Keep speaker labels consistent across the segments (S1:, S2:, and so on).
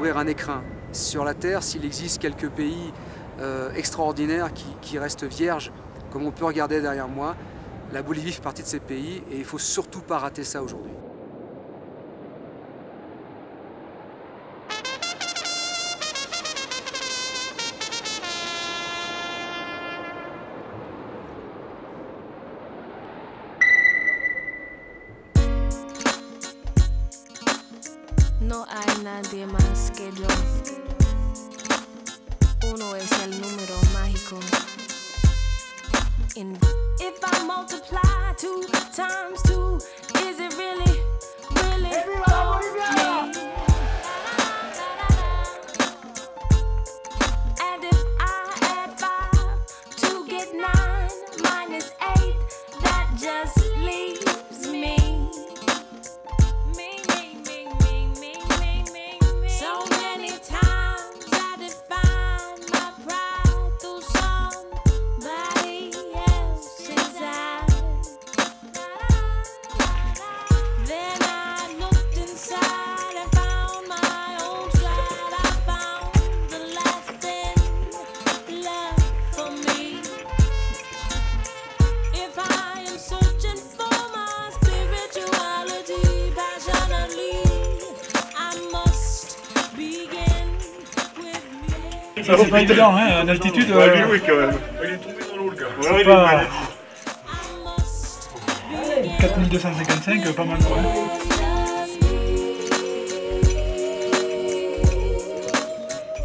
S1: ouvrir un écrin. Sur la Terre, s'il existe quelques pays extraordinaires qui restent vierges, comme on peut regarder derrière moi, la Bolivie fait partie de ces pays et il ne faut surtout pas rater ça aujourd'hui.
S2: No hay nadie más que yo. Uno es el número mágico. If I multiply 2 times 2, is it really, really me? And if I add 5 to get 9 minus 8, that just leaves me. So many times I define my pride through somebody else's eyes. Then I looked inside and found my own slide. I found the last thing left for me. If I am searching for my spirituality passionately, I must begin with me.
S3: Ça c'est pas évident, hein, en altitude.
S4: Ouais, lui, oui, quand même. Il est tombé dans l'eau, le gars. Ouais,
S3: C'est
S4: il est
S3: pas-
S4: mal.
S3: 4255, pas mal quoi.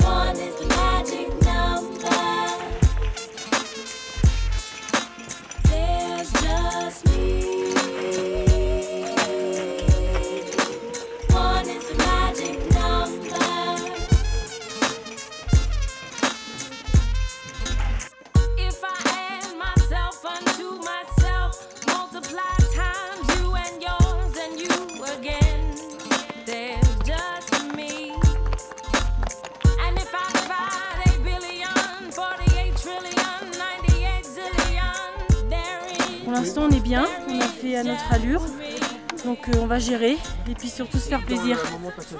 S2: One is the magic number. There's just me. One is the magic number. If I add myself unto myself, multiply times you and yours and you again, there's just me. And if I divide 8 billion, 48 trillion, 98 zillion, there is.
S5: Pour l'instant on est bien, on a fait à notre allure, donc on va gérer et puis surtout se faire plaisir.
S2: Plus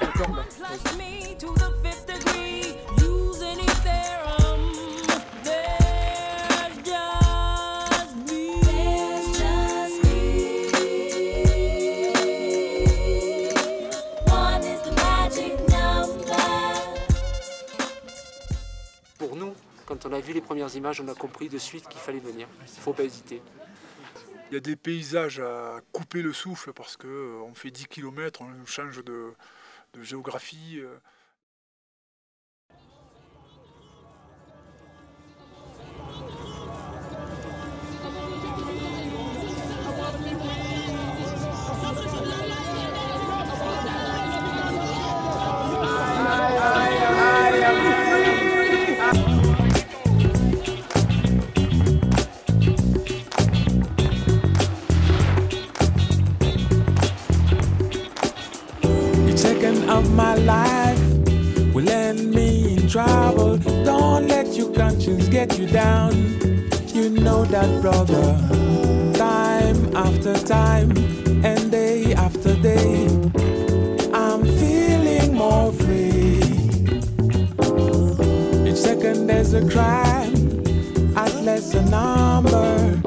S2: me to the 5th degree, using Ethereum. There's just me. There's just me. One is the magic number.
S1: Pour nous, quand on a vu les premières images, on a compris de suite qu'il fallait venir. Il ne faut pas hésiter.
S6: Il y a des paysages à couper le souffle parce qu'on fait 10 km, on change de géographie.
S7: Each second of my life will end me in trouble. Don't let your conscience get you down. You know that, brother. Time after time and day after day, I'm feeling more free. Each second there's a crime at less a number.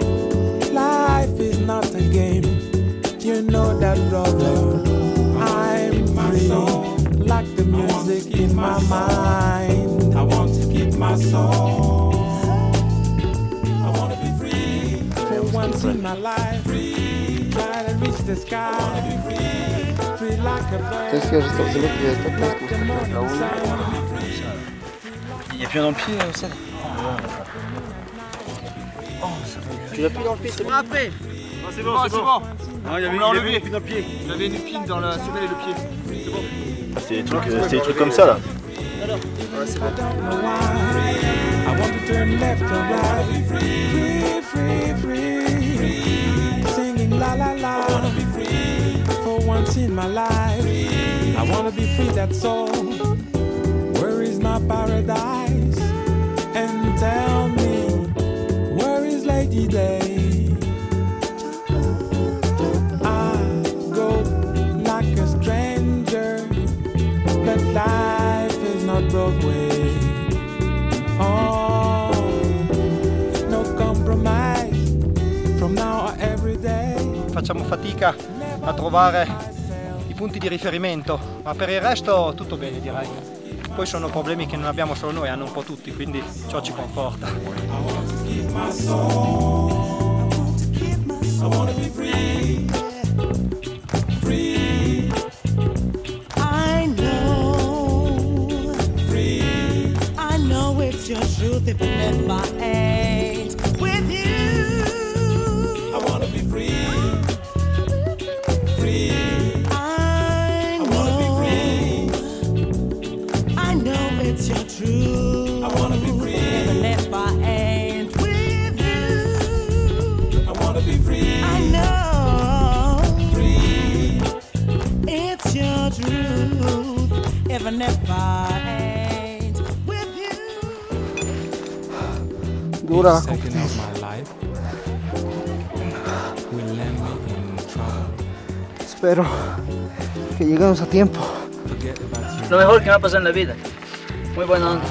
S7: Life is not a game. You know that, brother. I'm free, like the music in my mind. I want to keep my soul. I want to be free. For once in my life, free. Try to reach the sky. I want to be free. Free like a bird. Like the morning sun.
S8: Il n'y a plus un dans le pied, ça.
S1: Tu l'as pris dans le pied, c'est bon.
S4: Après. Non, c'est bon, c'est bon.
S8: Non, il y avait une épine dans le pied.
S4: Il avait une épine dans la semelle et le pied. C'est bon.
S8: C'est des trucs comme ça là.
S1: Ouais, c'est bon.
S7: I don't know why. I want to turn left or right. Free, free, free. Singing la la la. I wanna be free. For once in my life, I wanna be free. That's all. Where is my paradise? And tell me, where is Lady Day? I go like a stranger, but life
S9: facciamo fatica a trovare i punti di riferimento, ma per il resto tutto bene direi. Poi sono problemi che non abbiamo solo noi, hanno un po' tutti, quindi ciò ci conforta.
S10: Your truth, if I ain't with you, I wanna be free, free. I wanna be free. I know it's your truth. I wanna be free, even if I ain't with you. I wanna be free. I know, free. It's your truth, even if I ain't.
S7: Dura. Espero que lleguemos a tiempo.
S8: Lo mejor que me ha pasado en la vida. Muy buena onda.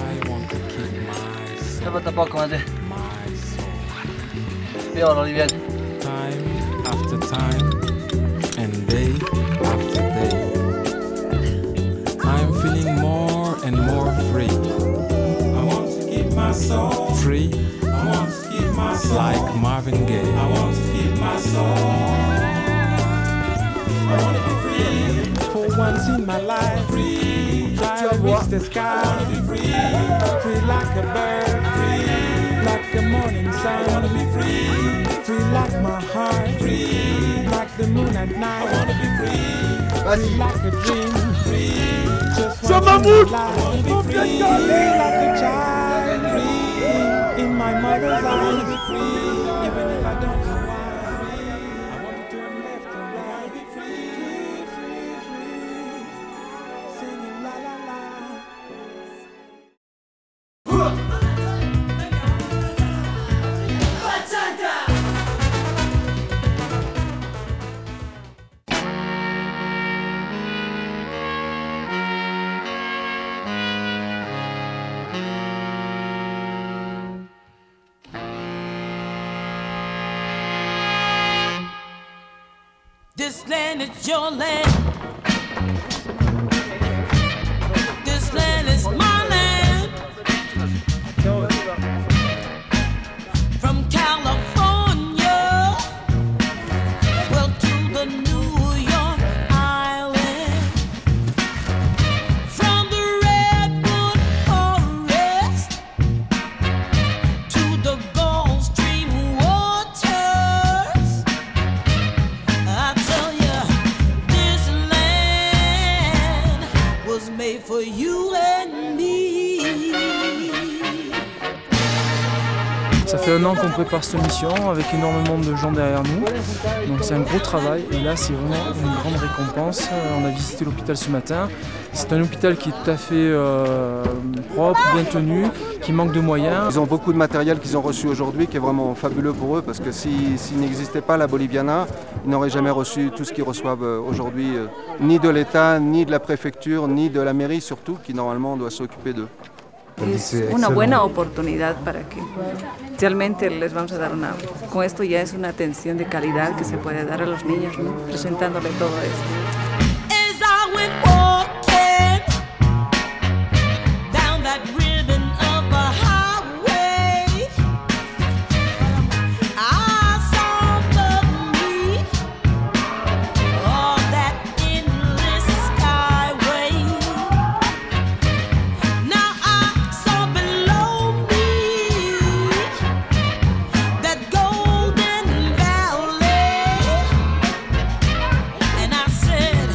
S8: No falta poco más de. Dios lo liviane.
S11: Time after time and day after day, I'm feeling more and more free.
S7: I want to keep my soul
S11: Free.
S7: I want to keep my soul
S11: Like Marvin Gaye.
S7: I want to keep my soul. I want to be free. For once in my life, free. Try to reach the sky. I want to be free. Free like a bird. Free like a morning sun. I want to be free. Free like my heart. Free like the moon at night. I want to be free. Free like a dream. Free. Just once in my life. I want to be free. Like a child. Free. In my mother's I want to be free, even if I don't know why. I want to turn left and right. Be free, free, free, free. Singing la la la.
S10: This land is your land. This land is my land. From California, well, to the New York Island. From the Redwood Forest to the Gulf Stream waters. I tell you, this land was made for you and me.
S12: Ça fait un an qu'on prépare cette mission avec énormément de gens derrière nous, donc c'est un gros travail et là c'est vraiment une grande récompense. On a visité l'hôpital ce matin, c'est un hôpital qui est tout à fait propre, bien tenu, qui manque de moyens.
S13: Ils ont beaucoup de matériel qu'ils ont reçu aujourd'hui qui est vraiment fabuleux pour eux parce que s'il n'existait pas la Boliviana, ils n'auraient jamais reçu tout ce qu'ils reçoivent aujourd'hui, ni de l'État, ni de la préfecture, ni de la mairie surtout, qui normalement doit s'occuper d'eux.
S14: Es una buena oportunidad para que realmente les vamos a dar una... Con esto ya es una atención de calidad que se puede dar a los niños, ¿no? Presentándole todo esto.
S10: As I went walking down that ribbon of a highway, I saw above me all that endless skyway. Now I saw below me that golden valley, and I said,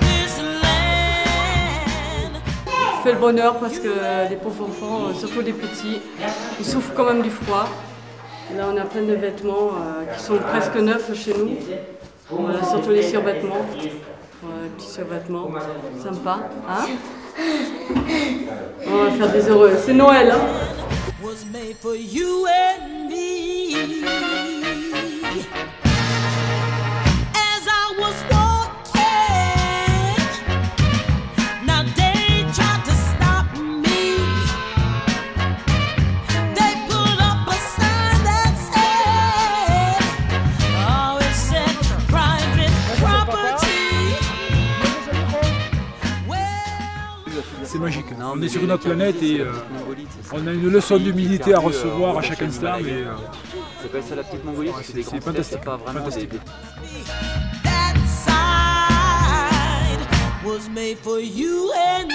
S10: this land.
S5: Je fais le bonheur parce que les pauvres enfants, surtout les petits, ils souffrent quand même du froid. Là on a plein de vêtements qui sont presque neufs chez nous. Voilà, surtout les survêtements. Voilà, les petits survêtements, sympa. Hein, on va faire des heureux. C'est Noël, hein.
S10: Was made for you and me. As I was walking, now they tried to stop me. They put up a sign that said, oh, it said,
S6: magique. On est sur une autre planète et on a une leçon d'humilité à recevoir à chaque instant.
S8: C'est pas ça la petite Mongolie,
S6: c'est fantastique.
S8: Pas vraiment fantastique.
S10: Was made for you and me.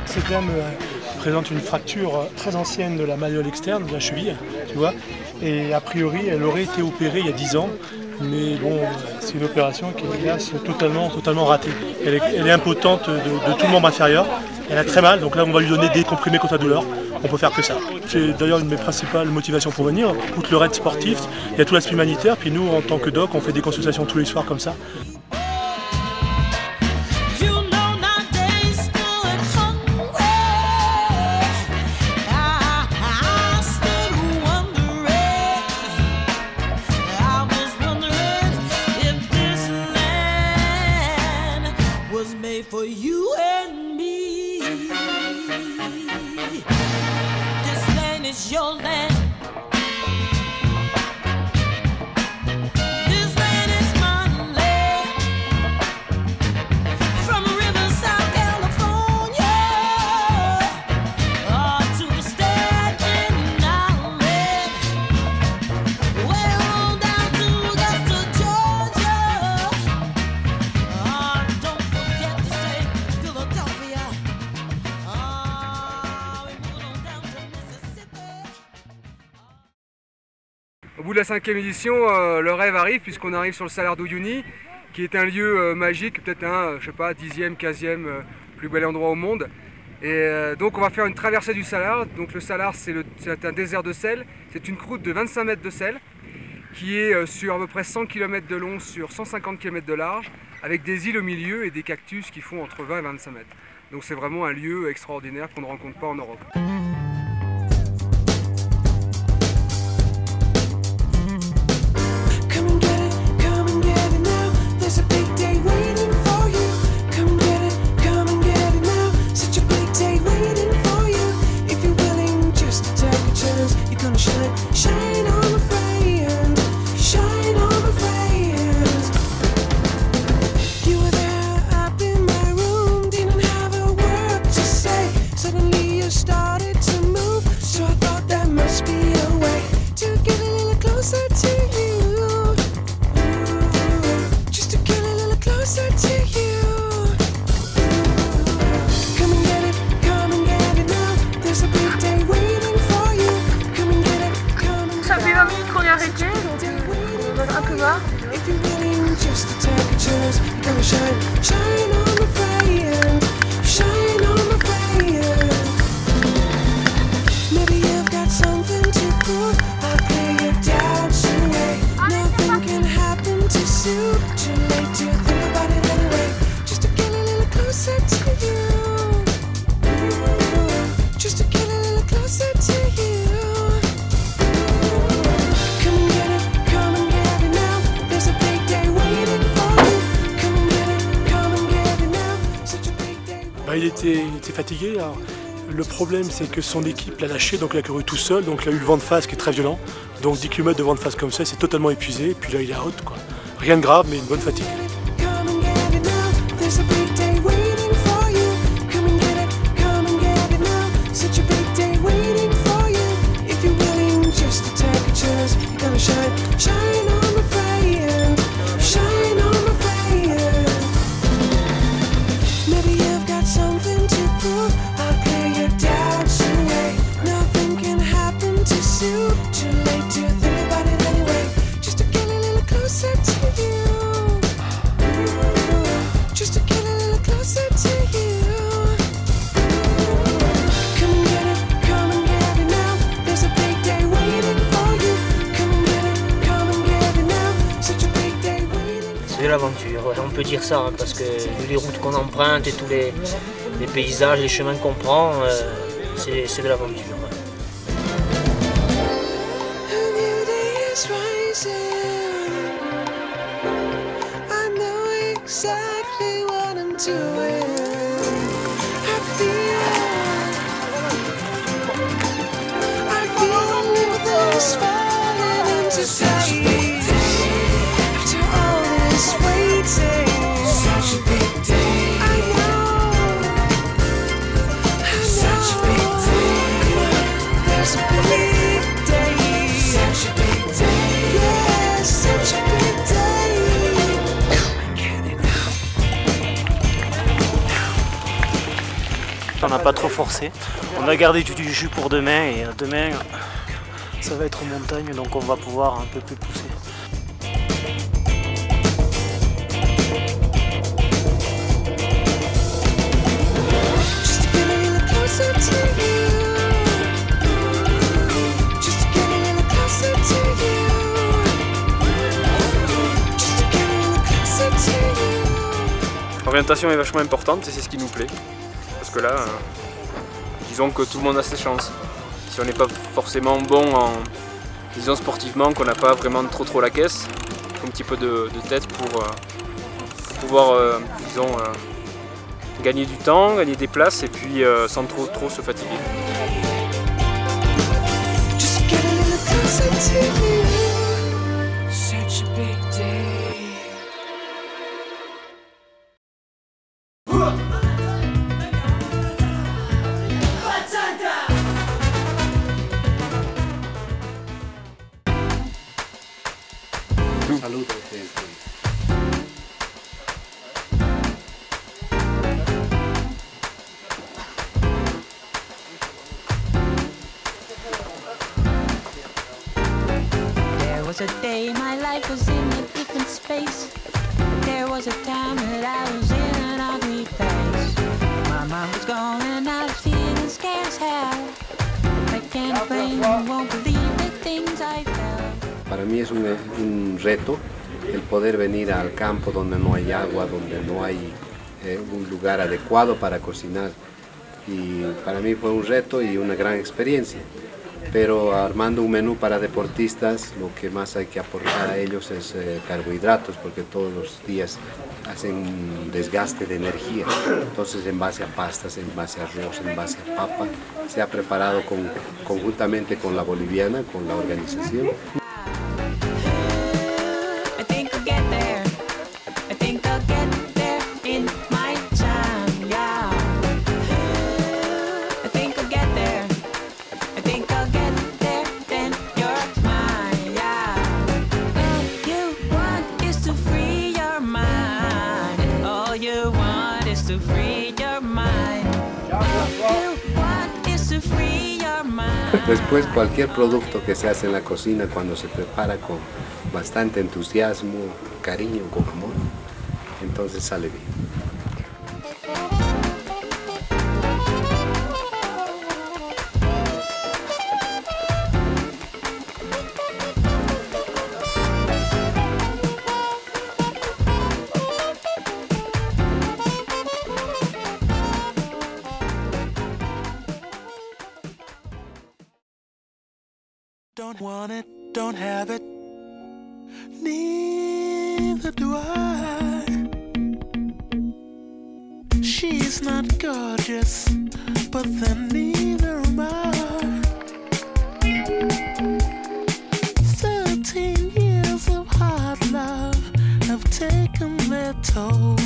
S15: Cette dame présente une fracture très ancienne de la malléole externe, de la cheville, tu vois. Et a priori, elle aurait été opérée il y a 10 ans. Mais bon, c'est une opération qui est hélas totalement ratée. Elle est impotente de tout le membre inférieur. Elle a très mal, donc là on va lui donner des comprimés contre la douleur. On peut faire que ça. C'est d'ailleurs une de mes principales motivations pour venir. Outre le raid sportif, il y a tout l'aspect humanitaire. Puis nous, en tant que doc, on fait des consultations tous les soirs comme ça.
S10: For you and me, this land is your land. This land is my land. From Riverside, California, to the Staten Island, way on down to Augusta, Georgia. Don't forget to say Philadelphia. We moved on down to Mississippi.
S1: Au bout de la 5e édition, le rêve arrive puisqu'on arrive sur le Salar d'Uyuni, qui est un lieu magique, peut-être un, je sais pas, 10e, 15e plus bel endroit au monde. Et donc on va faire une traversée du Salar. Donc le Salar, c'est un désert de sel. C'est une croûte de 25 mètres de sel qui est sur à peu près 100 km de long sur 150 km de large, avec des îles au milieu et des cactus qui font entre 20 et 25 mètres. Donc c'est vraiment un lieu extraordinaire qu'on ne rencontre pas en Europe.
S5: Ça fait 20 minutes qu'on est arrêté, donc on va un peu marre.
S15: Il était fatigué. Alors, le problème, c'est que son équipe l'a lâché, donc il a couru tout seul, donc il a eu le vent de face qui est très violent. Donc 10 km de vent de face comme ça, c'est totalement épuisé. Et puis là, il est out, quoi. Rien de grave, mais une bonne fatigue.
S16: C'est de l'aventure, on peut dire ça, hein, parce que vu les routes qu'on emprunte et tous les paysages, les chemins qu'on prend, c'est de l'aventure.
S10: I feel this falling.
S16: On n'a pas trop forcé. On a gardé du jus pour demain et demain ça va être montagne donc on va pouvoir un peu plus pousser.
S17: L'orientation est vachement importante et c'est ce qui nous plaît. Parce que là, disons que tout le monde a ses chances. Si on n'est pas forcément bon disons sportivement, qu'on n'a pas vraiment trop la caisse, il faut un petit peu de tête pour pouvoir disons, gagner du temps, gagner des places et puis sans trop se fatiguer.
S18: Salud.
S2: There was a day my life was in a different space. There was a time that I was in an ugly place. My mom was gone and I was feeling scared as hell. I can't blame you, won't believe the things I felt.
S18: Para mí es un reto el poder venir al campo donde no hay agua, donde no hay un lugar adecuado para cocinar. Y para mí fue un reto y una gran experiencia. Pero armando un menú para deportistas, lo que más hay que aportar a ellos es carbohidratos, porque todos los días hacen un desgaste de energía. Entonces, en base a pastas, en base a arroz, en base a papa, se ha preparado conjuntamente con la boliviana, con la organización. Después, cualquier producto que se hace en la cocina, cuando se prepara con bastante entusiasmo, cariño, con amor, entonces sale bien.
S10: Don't want it, don't have it, neither do I. She's not gorgeous, but then neither am I. 13 years of hard love have taken their toll.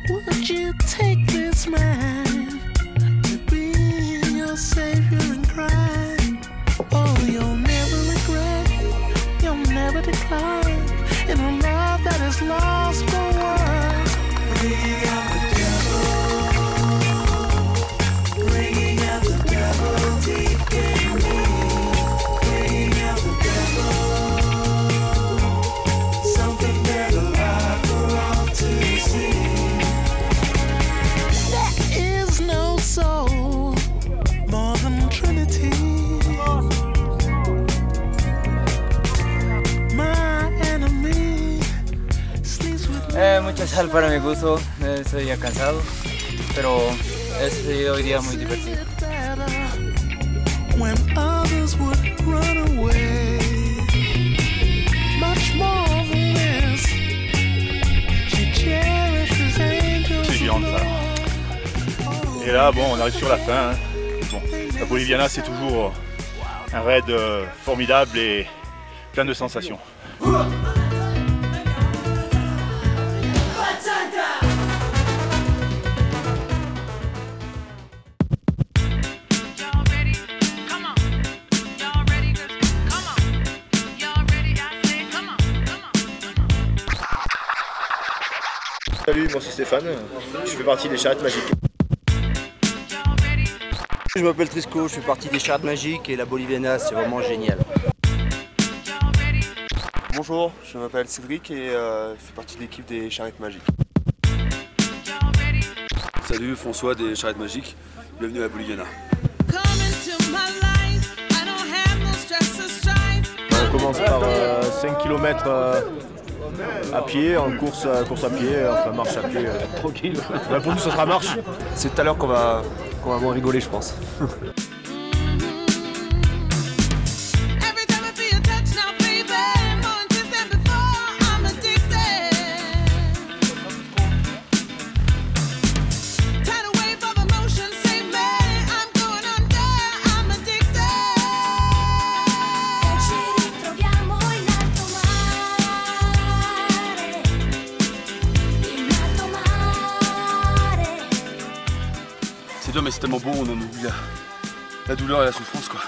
S10: Would you take this man to be your savior and crime? Oh, you'll never regret, you'll never decline in a love that is lost for words. Bringing out the devil, bringing out the devil deep in me, bringing out the devil, something better alive for all to see. There is no soul more than Trinity.
S19: Mucha sal para mi gusto, estoy ya cansado, pero es hoy día muy divertido.
S10: When others would run away, much more than this, she cherishes angels.
S4: C'est viande ça. Et là, bon, on arrive sur la fin. Hein. Bon, la Boliviana, c'est toujours un raid formidable et plein de sensations. Salut, moi c'est Stéphane, je fais partie des charrettes magiques.
S20: Je m'appelle Trisco, je fais partie des charrettes magiques et la Boliviana c'est vraiment génial.
S21: Bonjour, je m'appelle Cédric et je fais partie de l'équipe des charrettes magiques.
S22: Salut, François des charrettes magiques, bienvenue à la Boliviana.
S23: On commence par 5 km à pied, en course à pied, enfin marche à pied, tranquille. Bah, pour nous ça sera marche. C'est tout à l'heure qu'on va moins rigoler je pense.
S22: C'est dur mais c'est tellement beau, on en oublie la douleur et la souffrance quoi.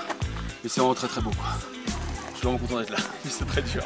S22: Et c'est vraiment très très beau quoi. Je suis vraiment content d'être là, mais c'est très dur.